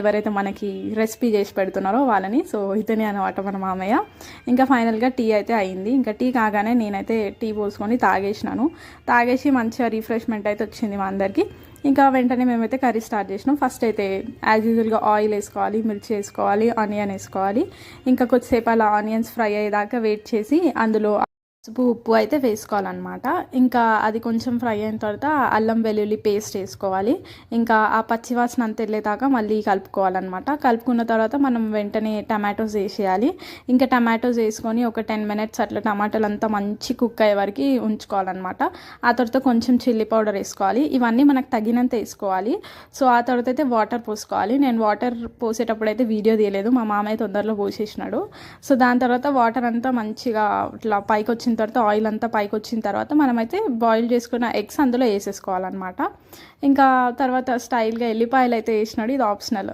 ఎవరైతే మనకి రెసిపీ చేసి పెడుతున్నారో వాళ్ళని. సో ఇతనే అనమాట మన మామయ్య. ఇంకా ఫైనల్గా టీ అయితే అయింది. ఇంకా టీ కాగానే నేనైతే టీ పోసుకొని తాగేసినాను. తాగేసి మంచిగా రిఫ్రెష్మెంట్ అయితే వచ్చింది మా అందరికీ. ఇంకా వెంటనే మేమైతే కర్రీ స్టార్ట్ చేసినాం. ఫస్ట్ అయితే యాజ్ యూజువల్గా ఆయిల్ వేసుకోవాలి, మిర్చి వేసుకోవాలి, ఆనియన్ వేసుకోవాలి. ఇంకా కొద్దిసేపు అలా ఆనియన్స్ ఫ్రై అయ్యేదాకా వెయిట్ చేసి అందులో పసుపు ఉప్పు అయితే వేసుకోవాలన్నమాట. ఇంకా అది కొంచెం ఫ్రై అయిన తర్వాత అల్లం వెల్లుల్లి పేస్ట్ వేసుకోవాలి. ఇంకా ఆ పచ్చివాసన అంత వెళ్ళేదాకా మళ్ళీ కలుపుకోవాలన్నమాట. కలుపుకున్న తర్వాత మనం వెంటనే టమాటోస్ వేసేయాలి. ఇంకా టమాటోస్ వేసుకొని ఒక 10 minutes అట్లా టమాటాలు అంతా మంచి కుక్ అయ్యే వరకు ఉంచుకోవాలన్నమాట. ఆ తర్వాత కొంచెం చిల్లీ పౌడర్ వేసుకోవాలి. ఇవన్నీ మనకు తగినంత వేసుకోవాలి. సో ఆ తర్వాత అయితే వాటర్ పోసుకోవాలి. నేను వాటర్ పోసేటప్పుడు అయితే వీడియో తీయలేదు, మా మామయ్య తొందరలో పోసేసినాడు. సో దాని తర్వాత వాటర్ అంతా మంచిగా ఇట్లా పైకి వచ్చిన తర్వాత ఆయిల్ అంతా పైకి వచ్చిన తర్వాత మనమైతే బాయిల్ చేసుకున్న ఎగ్స్ అందులో వేసేసుకోవాలన్నమాట. ఇంకా తర్వాత స్టైల్గా ఎల్లిపాయలు అయితే వేసినాడు, ఇది ఆప్షనల్.